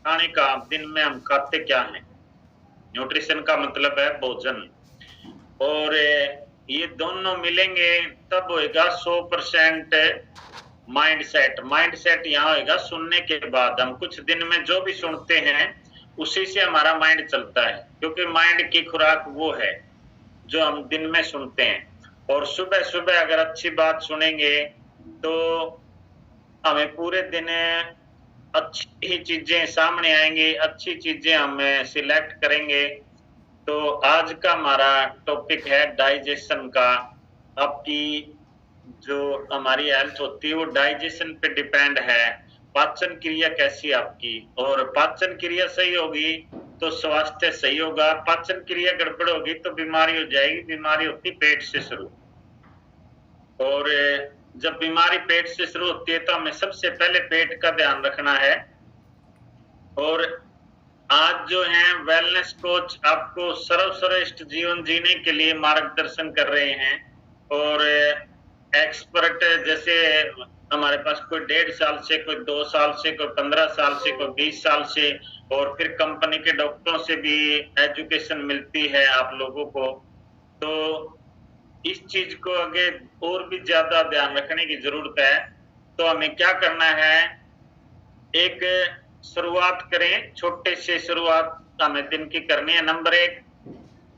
खाने का, दिन में हम खाते क्या हैं। न्यूट्रिशन का मतलब है भोजन, और ये दोनों मिलेंगे तब होएगा 100% माइंड सेट। माइंड सेट यहाँ होएगा सुनने के बाद। हम कुछ दिन में जो भी सुनते हैं उसी से हमारा माइंड चलता है, क्योंकि माइंड की खुराक वो है जो हम दिन में सुनते हैं। और सुबह सुबह अगर अच्छी बात सुनेंगे तो हमें पूरे दिन अच्छी ही चीजें सामने आएंगी, अच्छी चीजें हम सिलेक्ट करेंगे। तो आज का हमारा टॉपिक है डाइजेशन का। आपकी जो हमारी हेल्थ होती है वो डाइजेशन पे डिपेंड है। पाचन क्रिया कैसी है आपकी, और पाचन क्रिया सही होगी तो स्वास्थ्य सही होगा। पाचन क्रिया गड़बड़ होगी तो बीमारी हो जाएगी। बीमारी होती पेट से शुरू, और जब बीमारी पेट से शुरू होती है तो हमें सबसे पहले पेट का ध्यान रखना है। और आज जो है वेलनेस कोच आपको सर्वश्रेष्ठ जीवन जीने के लिए मार्गदर्शन कर रहे हैं। और एक्सपर्ट जैसे हमारे पास कोई 1.5 साल से, कोई 2 साल से, कोई 15 साल से, कोई 20 साल से, और फिर कंपनी के डॉक्टरों से भी एजुकेशन मिलती है आप लोगों को। तो इस चीज को आगे और भी ज्यादा ध्यान रखने की जरूरत है। तो हमें क्या करना है, एक शुरुआत करें, छोटे से शुरुआत हमें दिन की करनी है। नंबर 1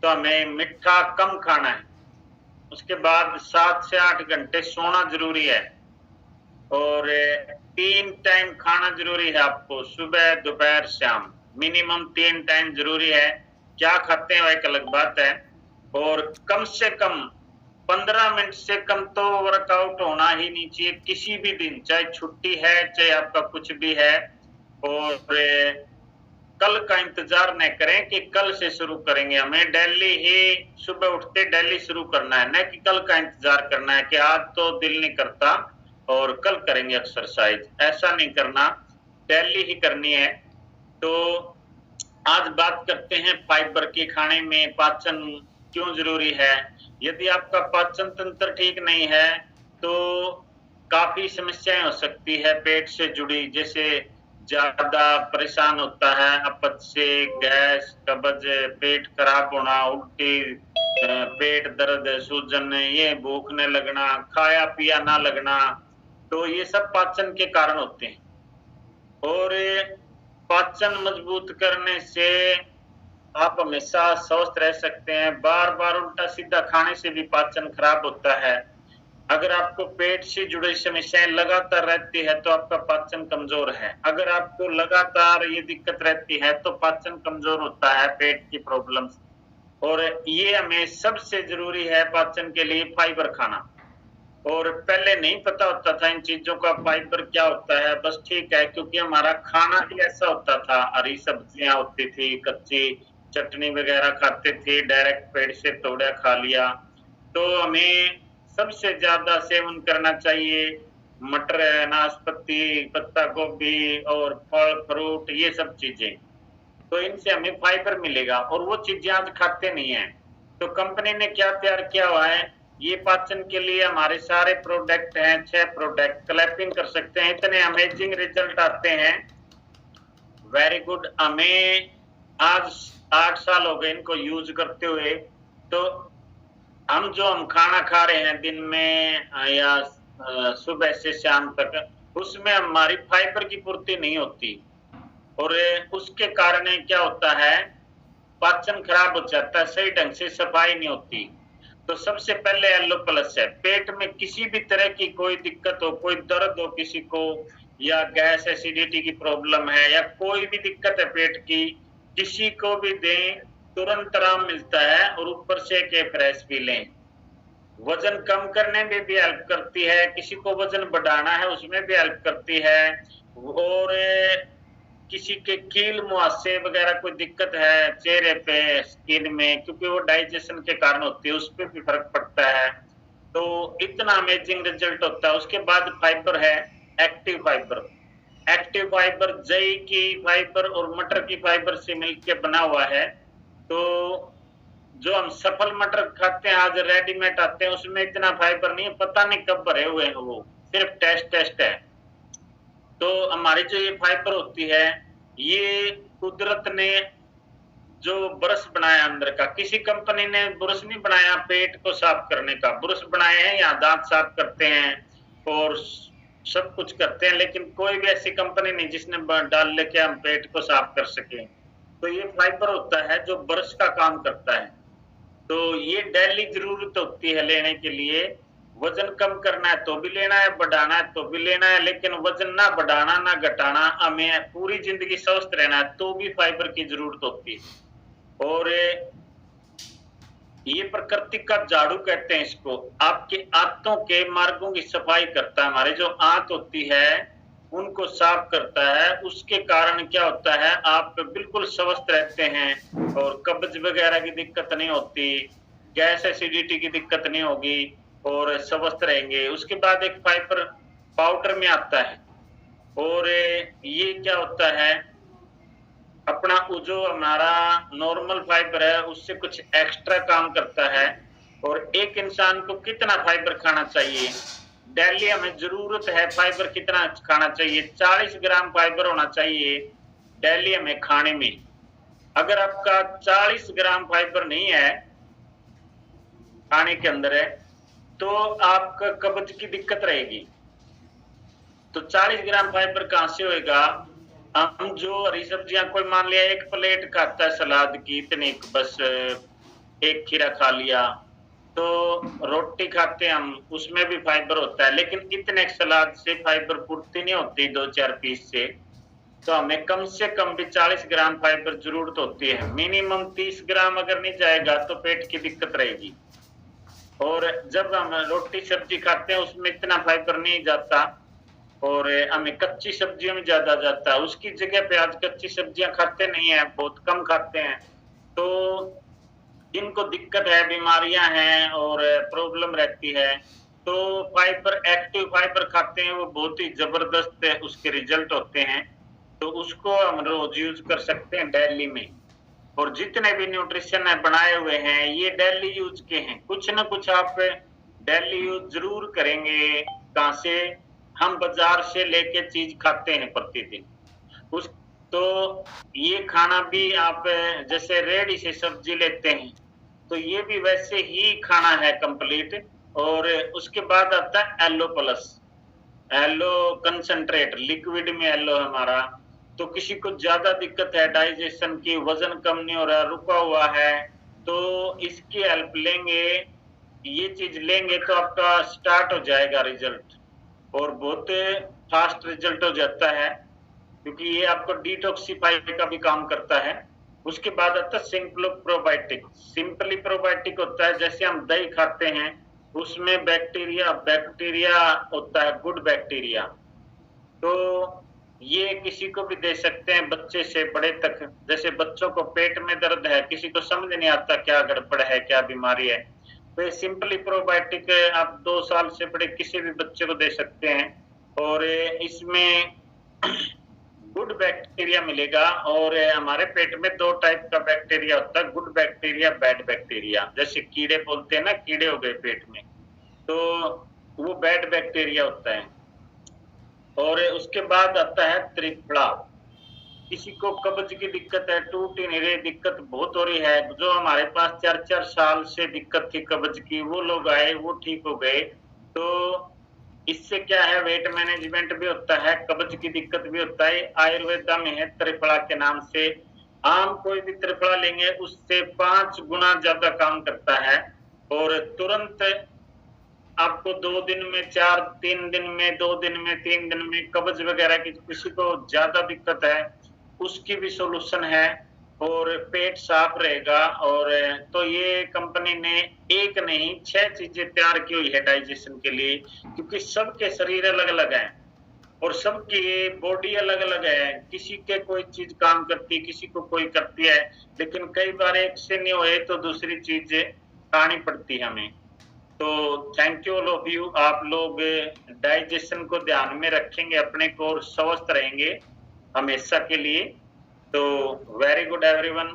तो हमें मीठा कम खाना है। उसके बाद 7 से 8 घंटे सोना जरूरी है। और 3 टाइम खाना जरूरी है आपको, सुबह दोपहर शाम, मिनिमम 3 टाइम जरूरी है। क्या खाते हैं वो एक अलग बात है। और कम से कम 15 मिनट से कम तो वर्कआउट होना ही नहीं चाहिए किसी भी दिन, चाहे छुट्टी है चाहे आपका कुछ भी है। और कल का इंतजार न करें कि कल से शुरू करेंगे। हमें डेली ही सुबह उठते डेली शुरू करना है, न कि कल का इंतजार करना है कि आज तो दिल नहीं करता और कल करेंगे एक्सरसाइज। ऐसा नहीं करना, डेली ही करनी है। तो आज बात करते हैं फाइबर की। खाने में पाचन क्यों जरूरी है। यदि आपका पाचन तंत्र ठीक नहीं है तो काफी समस्याएं हो सकती है पेट से जुड़ी, जैसे ज्यादा परेशान होता है अपच से, गैस, कब्ज, पेट खराब होना, उल्टी, पेट दर्द, सूजन, ये भूखने लगना, खाया पिया ना लगना। तो ये सब पाचन के कारण होते हैं। और पाचन मजबूत करने से आप हमेशा स्वस्थ रह सकते हैं। बार बार उल्टा सीधा खाने से भी पाचन खराब होता है। अगर आपको पेट से जुड़ी समस्याएं लगातार रहती है तो आपका पाचन कमजोर है। अगर आपको लगातार ये दिक्कत रहती है तो पाचन कमजोर होता है, पेट की प्रॉब्लम्स। और ये हमें सबसे जरूरी है पाचन के लिए फाइबर खाना। और पहले नहीं पता होता था इन चीजों का, फाइबर क्या होता है। बस ठीक है, क्योंकि हमारा खाना ही ऐसा होता था, हरी सब्जियां होती थी, कच्ची चटनी वगैरह खाते थे, डायरेक्ट पेड़ से तोड़ा खा लिया। तो हमें सबसे ज्यादा सेवन करना चाहिए मटर, नाशपाती, पत्ता गोभी और फल फ्रूट, ये सब चीजें। तो इनसे हमें फाइबर मिलेगा, और वो चीजें आज खाते नहीं है। तो कंपनी ने क्या तैयार किया हुआ है, ये पाचन के लिए हमारे सारे प्रोडक्ट हैं, 6 प्रोडक्ट। क्लैपिंग कर सकते हैं, इतने अमेजिंग रिजल्ट आते हैं। Very good. हमें आज 8 साल हो गए इनको यूज करते हुए। तो हम खाना खा रहे हैं दिन में या सुबह से शाम तक, उसमें हमारी फाइबर की पूर्ति नहीं होती। और उसके कारण क्या होता है, पाचन खराब हो जाता है, सही ढंग से सफाई नहीं होती। तो सबसे पहले एलो प्लस है। पेट में किसी भी तरह की कोई दिक्कत हो, कोई दर्द हो किसी को, या गैस एसिडिटी की प्रॉब्लम है, या कोई भी दिक्कत है पेट की, किसी को भी दें तुरंत आराम मिलता है। और ऊपर से के फ्रेश भी लें। वजन कम करने में भी हेल्प करती है, किसी को वजन बढ़ाना है उसमें भी हेल्प करती है। और किसी के कील मुहासे वगैरह कोई दिक्कत है चेहरे पे, स्किन में, क्योंकि वो डाइजेशन के कारण होती है, उस पर भी फर्क पड़ता है। तो इतना अमेजिंग रिजल्ट होता है। उसके बाद फाइबर है, एक्टिव फाइबर। एक्टिव फाइबर जई की फाइबर और मटर की फाइबर से मिलकर बना हुआ है। तो जो हम सफल मटर खाते हैं आज रेडीमेड आते हैं, उसमें इतना फाइबर नहीं है, पता नहीं कब भरे हुए हैं वो, सिर्फ टेस्ट टेस्ट है। तो हमारी जो ये फाइबर होती है ये कुदरत ने जो ब्रश बनाया अंदर का, किसी कंपनी ने ब्रश नहीं बनाया पेट को साफ करने का, ब्रश बनाए हैं यहाँ दांत साफ करते हैं और सब कुछ करते हैं, लेकिन कोई भी ऐसी कंपनी नहीं जिसने डाल लेके हम पेट को साफ कर सके। तो ये फाइबर होता है जो ब्रश का काम करता है। तो ये डेली जरूरत होती है लेने के लिए। वजन कम करना है तो भी लेना है, बढ़ाना है तो भी लेना है, लेकिन वजन ना बढ़ाना ना घटाना, हमें पूरी जिंदगी स्वस्थ रहना है तो भी फाइबर की जरूरत होती है। और ये प्रकृति का झाड़ू कहते हैं इसको, आपके आंतों के मार्गों की सफाई करता है, हमारे जो आंत होती है उनको साफ करता है। उसके कारण क्या होता है, आप बिल्कुल स्वस्थ रहते हैं और कब्ज वगैरह की दिक्कत नहीं होती, गैस एसिडिटी की दिक्कत नहीं होगी और स्वस्थ रहेंगे। उसके बाद एक फाइबर पाउडर में आता है और ये क्या होता है, अपना जो हमारा नॉर्मल फाइबर है उससे कुछ एक्स्ट्रा काम करता है। और एक इंसान को कितना फाइबर खाना चाहिए, डेली हमें जरूरत है फाइबर कितना खाना चाहिए, 40 ग्राम फाइबर होना चाहिए डेली हमें खाने में। अगर आपका 40 ग्राम फाइबर नहीं है खाने के अंदर है तो आपका कब्ज की दिक्कत रहेगी। तो 40 ग्राम फाइबर कहां से होएगा, हम जो हरी सब्जियां, कोई मान लिया एक प्लेट खाता है सलाद की, इतनी बस एक खीरा खा लिया, तो रोटी खाते हैं हम उसमें भी फाइबर होता है, लेकिन इतने सलाद से फाइबर पूर्ति नहीं होती 2-4 पीस से। तो हमें कम से कम भी 40 ग्राम फाइबर जरूरत होती है। मिनिमम 30 ग्राम अगर नहीं जाएगा तो पेट की दिक्कत रहेगी। और जब हम रोटी सब्जी खाते हैं उसमें इतना फाइबर नहीं जाता और हमें कच्ची सब्जियों में ज्यादा जाता है। उसकी जगह पे आज कच्ची सब्जियां खाते नहीं है, बहुत कम खाते हैं। तो जिनको दिक्कत है, बीमारियां हैं और प्रॉब्लम रहती है, तो फाइबर, एक्टिव फाइबर खाते हैं, वो बहुत ही जबरदस्त उसके रिजल्ट होते हैं। तो उसको हम रोज यूज कर सकते हैं डेली में। और जितने भी न्यूट्रिशन है बनाए हुए हैं ये डेली यूज के हैं, कुछ ना कुछ आप डेली यूज जरूर करेंगे। कहां से, हम बाजार से लेके चीज खाते हैं प्रतिदिन उस, तो ये खाना भी आप जैसे रेडी से सब्जी लेते हैं तो ये भी वैसे ही खाना है कंप्लीट। और उसके बाद आता है aloe plus, aloe concentrate, liquid में एलो हमारा। तो किसी को ज्यादा दिक्कत है डाइजेशन की, वजन कम नहीं हो रहा, रुका हुआ है, तो इसकी हेल्प लेंगे, ये चीज लेंगे तो आपका स्टार्ट हो जाएगा रिजल्ट, और बहुत फास्ट रिजल्ट हो जाता है क्योंकि ये आपको डिटॉक्सिफाई का भी काम करता है। उसके बाद आता है सिंपली प्रोबायोटिक। सिंपली प्रोबायोटिक होता है जैसे हम दही खाते हैं उसमें बैक्टीरिया होता है, गुड बैक्टीरिया। तो ये किसी को भी दे सकते हैं, बच्चे से बड़े तक। जैसे बच्चों को पेट में दर्द है, किसी को समझ नहीं आता क्या गड़बड़ है, क्या बीमारी है, तो ये सिंपली प्रोबायोटिक आप 2 साल से बड़े किसी भी बच्चे को दे सकते हैं। और इसमें गुड बैक्टीरिया मिलेगा। और हमारे पेट में 2 टाइप का बैक्टीरिया होता है, गुड बैक्टीरिया, बैड बैक्टीरिया। जैसे कीड़े बोलते हैं ना, कीड़े हो गए पेट में, तो वो बैड बैक्टीरिया होता है। और उसके बाद आता है त्रिफला। किसी को कब्ज की दिक्कत है, टूट ही नहीं रही, दिक्कत बहुत हो रही है, जो हमारे पास 4-4 साल से दिक्कत थी कब्ज की, वो लोग आए, वो ठीक हो गए। तो इससे क्या है, वेट मैनेजमेंट भी होता है, कब्ज की दिक्कत भी होता है। आयुर्वेदा में है त्रिफला के नाम से। आम कोई भी त्रिफला लेंगे उससे 5 गुना ज्यादा काम करता है। और तुरंत आपको 2 दिन में, 3 दिन में, 2 दिन में, 3 दिन में कब्ज वगैरह की किसी को ज्यादा दिक्कत है उसकी भी सोल्यूशन है और पेट साफ रहेगा। और तो ये कंपनी ने एक नहीं 6 चीजें तैयार की हुई है डाइजेशन के लिए, क्योंकि सबके शरीर अलग अलग हैं और सबकी बॉडी अलग अलग है। किसी के कोई चीज काम करती है, किसी को कोई करती है, लेकिन कई बार एक से नहीं हुए तो दूसरी चीज खानी पड़ती है हमें। तो thank you all of you. आप लोग डाइजेशन को ध्यान में रखेंगे अपने को और स्वस्थ रहेंगे हमेशा के लिए। तो वेरी गुड एवरीवन।